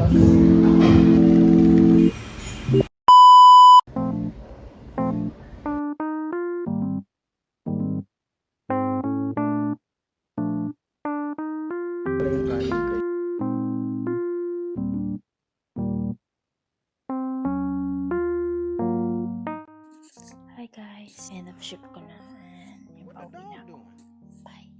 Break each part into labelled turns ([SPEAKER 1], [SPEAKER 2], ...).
[SPEAKER 1] Hi guys, end of shift ko na and yung pauwi na ako. Bye.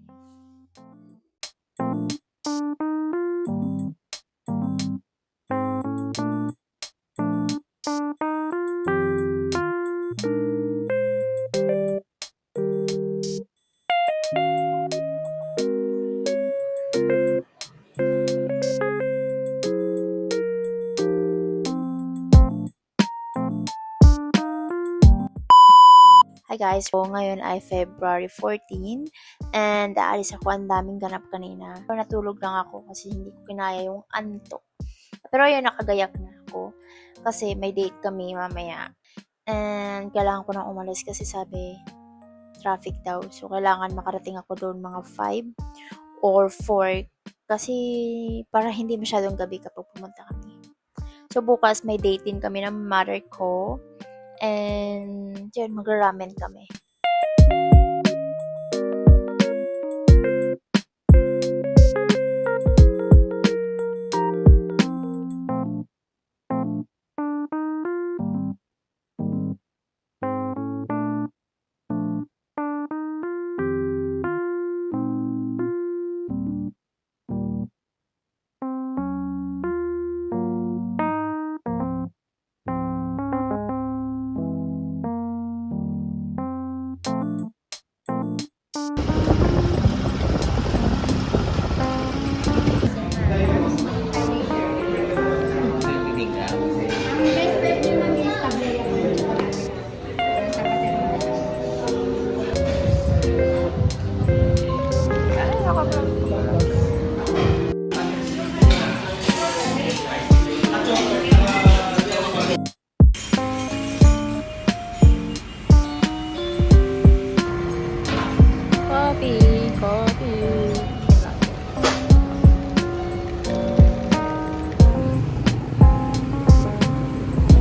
[SPEAKER 1] Hi guys, so ngayon ay February 14 and aalis ako, ang daming ganap kanina. Natulog lang ako kasi hindi ko kinaya yung antok. Pero ayun, nakagayak na ako kasi may date kami mamaya. And kailangan ko nang umalis kasi sabi traffic daw. So kailangan makarating ako doon mga 5 or 4 kasi para hindi masyadong gabi kapag pumunta kami. So bukas may date din kami ng mother ko. And yun, mag-ramen kami.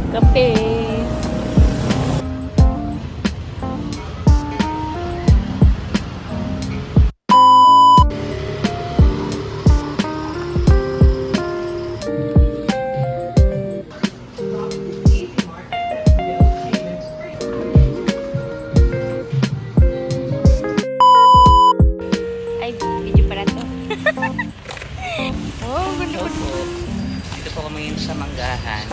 [SPEAKER 1] Kape. Ay, video pala to. Oh, ganda ko.
[SPEAKER 2] Dito po kami sa Manggahan.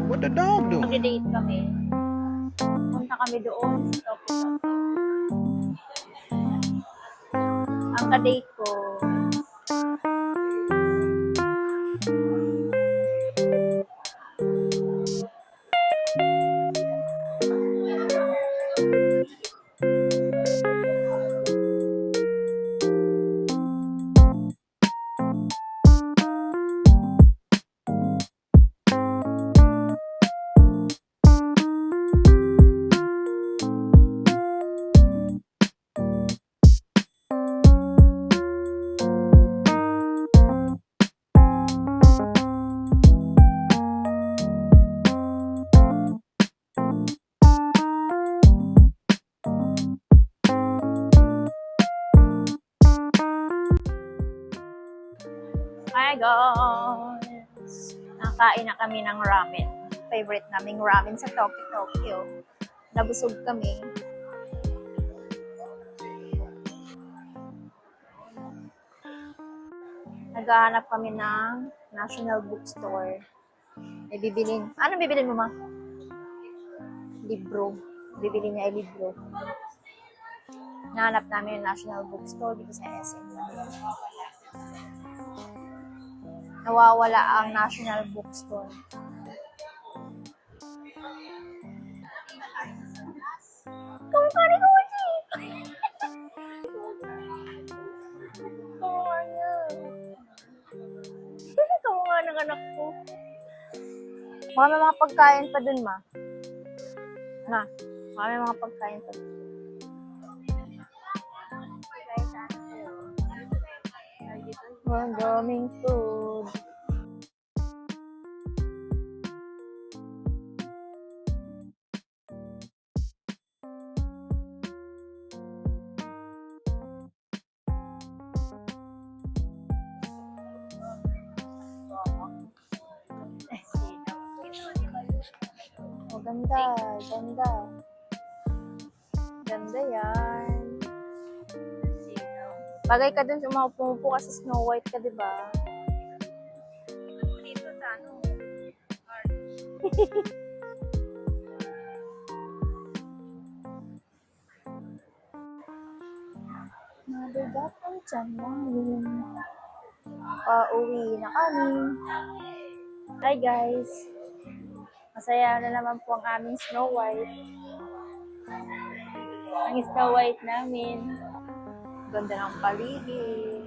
[SPEAKER 3] What the dog doing?
[SPEAKER 1] Mag-date kami. Punta kami doon sa Tokyo. Ang ka-date ko, hi guys! Nakain na kami ng ramen. Favorite naming ramen sa Tokyo. nabusog kami. Naghahanap kami ng National Bookstore. May bibilin. Anong bibilin mo, ma? Libro. Bibili niya ay libro. Nahanap namin yung National Bookstore dito sa SM. Nawawala ang National Bookstore. Kamukha ni Koji! Kamukha niya. Kamukha ng anak ko. Baka may mga pagkain pa dun, ma. Ma, baka may mga pagkain pa dun. Ang daming food. Oh, ganda. Ganda. Ganda yan. Bagay ka dun, pumupo ka sa Snow White ka, di ba? Dito sa ano? Mabigat ang tiyan namin. Pauwi na kami. Hi guys! Masaya na naman po ang aming Snow White. Ang Snow White namin. Ganda ng paligid.